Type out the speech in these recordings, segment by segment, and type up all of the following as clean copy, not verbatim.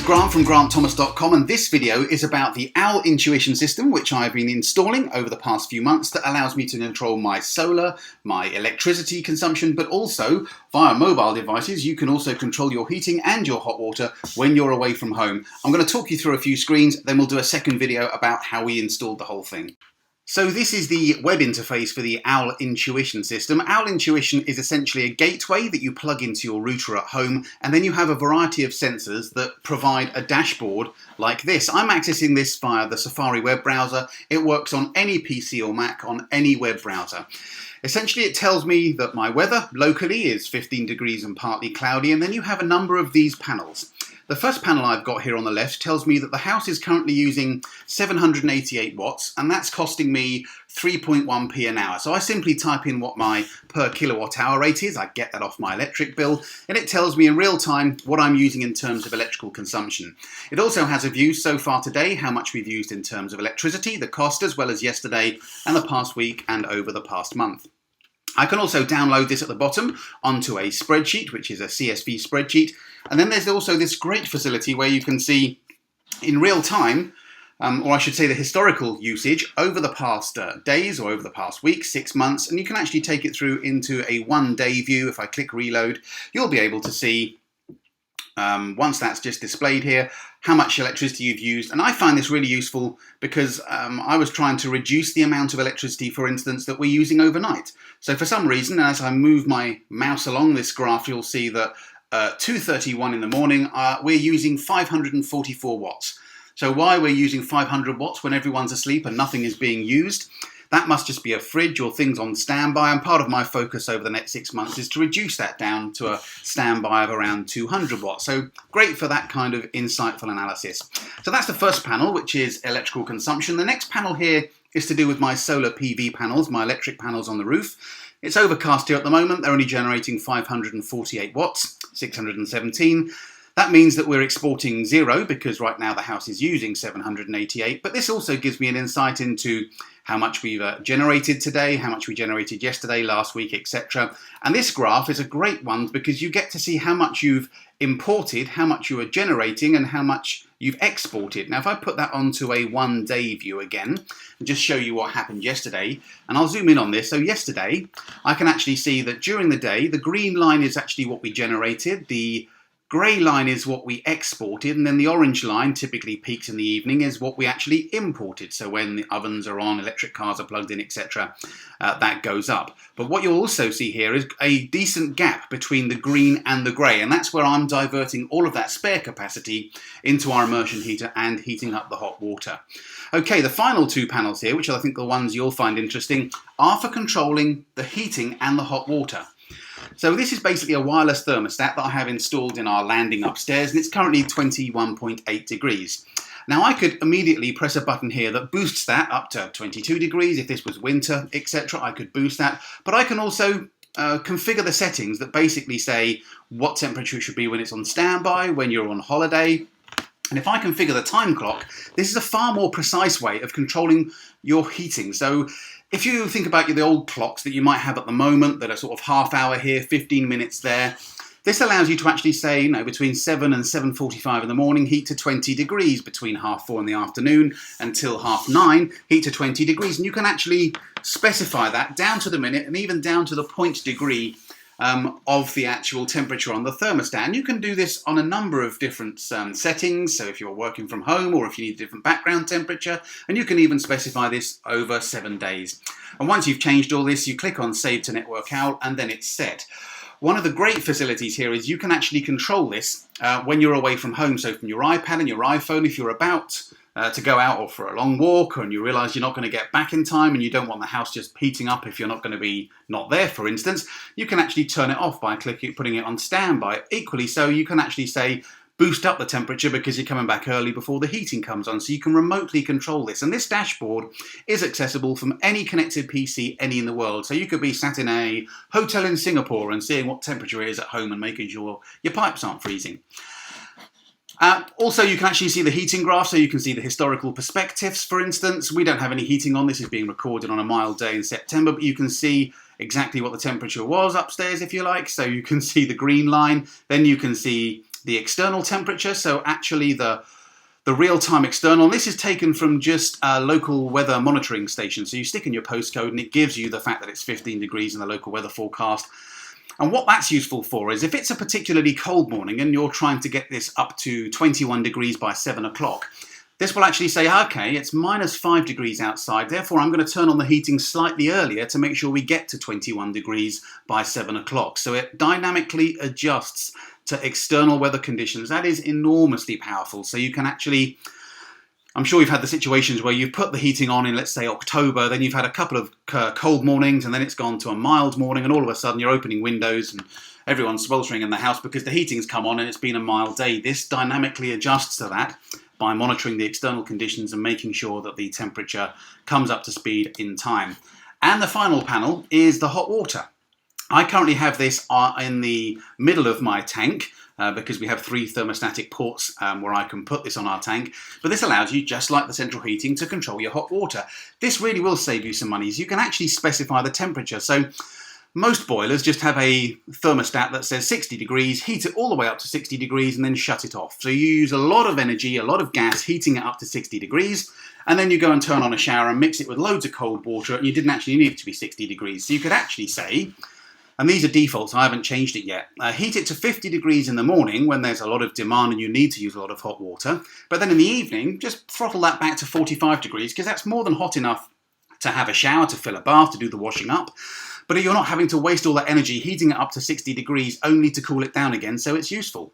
Grant from grantthomas.com, and this video is about the Inuition system which I've been installing over the past few months that allows me to control my solar, my electricity consumption, but also via mobile devices you can also control your heating and your hot water when you're away from home. I'm going to talk you through a few screens, then we'll do a second video about how we installed the whole thing. So this is the web interface for the Inuition system. Inuition is essentially a gateway that you plug into your router at home, and then you have a variety of sensors that provide a dashboard like this. I'm accessing this via the Safari web browser. It works on any PC or Mac on any web browser. Essentially, it tells me that my weather locally is 15 degrees and partly cloudy, and then you have a number of these panels. The first panel I've got here on the left tells me that the house is currently using 788 watts, and that's costing me 3.1p an hour. So I simply type in what my per kilowatt hour rate is. I get that off my electric bill, and it tells me in real time what I'm using in terms of electrical consumption. It also has a view so far today, how much we've used in terms of electricity, the cost, as well as yesterday and the past week and over the past month. I can also download this at the bottom onto a spreadsheet, which is a CSV spreadsheet. And then there's also this great facility where you can see in real time, or I should say the historical usage over the past days or over the past week, 6 months, and you can actually take it through into a one-day view. If I click reload, you'll be able to see, once that's just displayed here, how much electricity you've used. And I find this really useful because I was trying to reduce the amount of electricity, for instance, that we're using overnight. So for some reason, as I move my mouse along this graph, you'll see that 2:31 in the morning, we're using 544 watts. So why we're using 500 watts when everyone's asleep and nothing is being used? That must just be a fridge or things on standby, and part of my focus over the next 6 months is to reduce that down to a standby of around 200 watts. So great for that kind of insightful analysis. So that's the first panel, which is electrical consumption. The next panel here is to do with my solar PV panels, my electric panels on the roof. It's overcast here at the moment. They're only generating 548 watts, 617. That means that we're exporting zero because right now the house is using 788, but this also gives me an insight into how much we've generated today, how much we generated yesterday, last week, etc. And this graph is a great one because you get to see how much you've imported, how much you are generating, and how much you've exported. Now, if I put that onto a one-day view again, and just show you what happened yesterday, and I'll zoom in on this. So yesterday, I can actually see that during the day, the green line is actually what we generated, the grey line is what we exported, and then the orange line, typically peaks in the evening, is what we actually imported. So when the ovens are on, electric cars are plugged in, etc., that goes up. But what you'll also see here is a decent gap between the green and the grey, and that's where I'm diverting all of that spare capacity into our immersion heater and heating up the hot water. Okay, the final two panels here, which I think are the ones you'll find interesting, are for controlling the heating and the hot water. So this is basically a wireless thermostat that I have installed in our landing upstairs, and it's currently 21.8 degrees. Now I could immediately press a button here that boosts that up to 22 degrees. If this was winter, etc., I could boost that. But I can also configure the settings that basically say what temperature it should be when it's on standby, when you're on holiday. And if I configure the time clock, this is a far more precise way of controlling your heating. So if you think about the old clocks that you might have at the moment that are sort of half hour here, 15 minutes there, this allows you to actually say, between 7 and 7:45 in the morning, heat to 20 degrees, between 4:30 in the afternoon until 9:30, heat to 20 degrees. And you can actually specify that down to the minute and even down to the point degree of the actual temperature on the thermostat. And you can do this on a number of different settings, so if you're working from home or if you need a different background temperature, and you can even specify this over 7 days. And once you've changed all this, you click on Save to Network Out, and then it's set. One of the great facilities here is you can actually control this when you're away from home, so from your iPad and your iPhone, if you're about to go out or for a long walk, and you realise you're not going to get back in time and you don't want the house just heating up if you're not going to be not there, for instance, you can actually turn it off by putting it on standby. Equally so, you can actually say boost up the temperature because you're coming back early before the heating comes on, so you can remotely control this. And this dashboard is accessible from any connected PC any in the world. So you could be sat in a hotel in Singapore and seeing what temperature it is at home and making sure your pipes aren't freezing. Also, you can actually see the heating graph, so you can see the historical perspectives, for instance. We don't have any heating on. This is being recorded on a mild day in September, but you can see exactly what the temperature was upstairs, if you like. So you can see the green line, then you can see the external temperature, so actually the real-time external. This is taken from just a local weather monitoring station. So you stick in your postcode and it gives you the fact that it's 15 degrees in the local weather forecast. And what that's useful for is if it's a particularly cold morning and you're trying to get this up to 21 degrees by 7 o'clock, this will actually say, okay, it's -5 degrees outside, therefore I'm going to turn on the heating slightly earlier to make sure we get to 21 degrees by 7 o'clock. So it dynamically adjusts to external weather conditions. That is enormously powerful. So you can actually, I'm sure you've had the situations where you put the heating on in, let's say, October, then you've had a couple of cold mornings and then it's gone to a mild morning and all of a sudden you're opening windows and everyone's sweltering in the house because the heating's come on and it's been a mild day. This dynamically adjusts to that by monitoring the external conditions and making sure that the temperature comes up to speed in time. And the final panel is the hot water. I currently have this in the middle of my tank because we have 3 thermostatic ports where I can put this on our tank. But this allows you, just like the central heating, to control your hot water. This really will save you some money. You can actually specify the temperature. So most boilers just have a thermostat that says 60 degrees, heat it all the way up to 60 degrees and then shut it off. So you use a lot of energy, a lot of gas heating it up to 60 degrees and then you go and turn on a shower and mix it with loads of cold water and you didn't actually need it to be 60 degrees. So you could actually say, and these are defaults, I haven't changed it yet, heat it to 50 degrees in the morning when there's a lot of demand and you need to use a lot of hot water. But then in the evening, just throttle that back to 45 degrees because that's more than hot enough to have a shower, to fill a bath, to do the washing up. But you're not having to waste all that energy heating it up to 60 degrees only to cool it down again, so it's useful.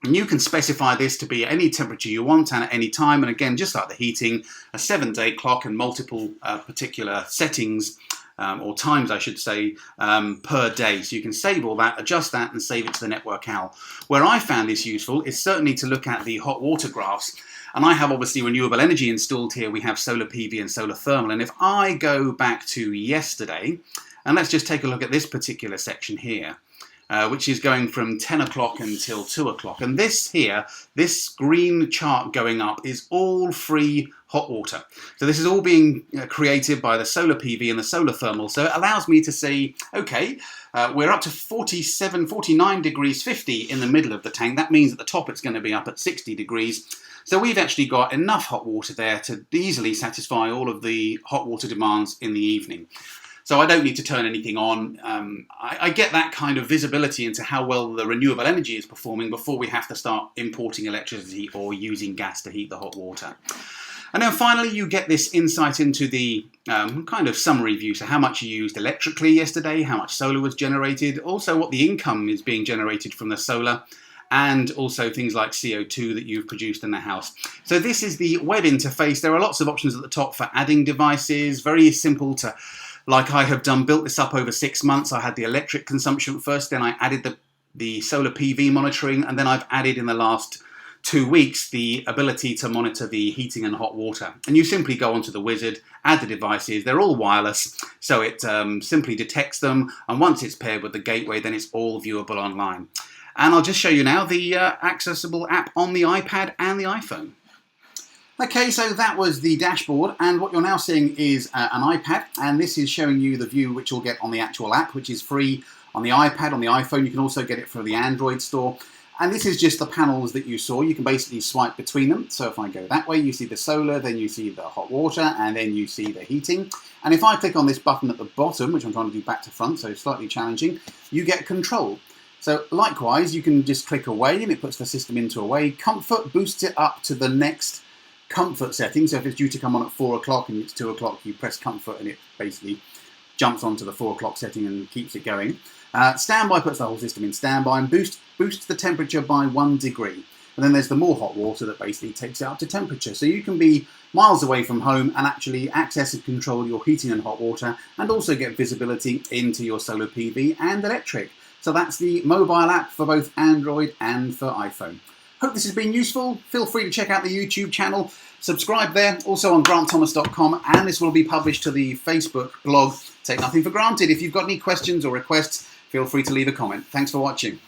And you can specify this to be any temperature you want and at any time. And again, just like the heating, a 7-day clock and multiple particular settings, or times I should say, per day. So you can save all that, adjust that and save it to the network HAL. Where I found this useful is certainly to look at the hot water graphs. And I have obviously renewable energy installed here. We have solar PV and solar thermal. And if I go back to yesterday, and let's just take a look at this particular section here, which is going from 10 o'clock until 2 o'clock. And this here, this green chart going up is all free hot water. So this is all being created by the solar PV and the solar thermal. So it allows me to say, okay, we're up to 47, 49 degrees 50 in the middle of the tank. That means at the top it's going to be up at 60 degrees. So we've actually got enough hot water there to easily satisfy all of the hot water demands in the evening. So I don't need to turn anything on. I get that kind of visibility into how well the renewable energy is performing before we have to start importing electricity or using gas to heat the hot water. And then finally, you get this insight into the kind of summary view. So how much you used electrically yesterday, how much solar was generated, also what the income is being generated from the solar, and also things like CO2 that you've produced in the house. So this is the web interface. There are lots of options at the top for adding devices, very simple to, like I have done, built this up over 6 months. I had the electric consumption first, then I added the solar PV monitoring, and then I've added in the last 2 weeks the ability to monitor the heating and hot water. And you simply go onto the wizard, add the devices, they're all wireless, so it simply detects them, and once it's paired with the gateway, then it's all viewable online. And I'll just show you now the accessible app on the iPad and the iPhone. Okay, so that was the dashboard, and what you're now seeing is an iPad, and this is showing you the view which you'll get on the actual app, which is free on the iPad, on the iPhone. You can also get it from the Android store. And this is just the panels that you saw. You can basically swipe between them. So if I go that way, you see the solar, then you see the hot water, and then you see the heating. And if I click on this button at the bottom, which I'm trying to do back to front, so slightly challenging, you get control. So likewise, you can just click away, and it puts the system into away. Comfort boosts it up to the next comfort setting. So if it's due to come on at 4 o'clock and it's 2 o'clock, you press comfort and it basically jumps onto the 4 o'clock setting and keeps it going. Standby puts the whole system in standby and boosts the temperature by 1 degree. And then there's the more hot water that basically takes it up to temperature. So you can be miles away from home and actually access and control your heating and hot water, and also get visibility into your solar PV and electric. So that's the mobile app for both Android and for iPhone. Hope this has been useful. Feel free to check out the YouTube channel. Subscribe there, also on grantthomas.com, and this will be published to the Facebook blog, Take Nothing for Granted. If you've got any questions or requests, feel free to leave a comment. Thanks for watching.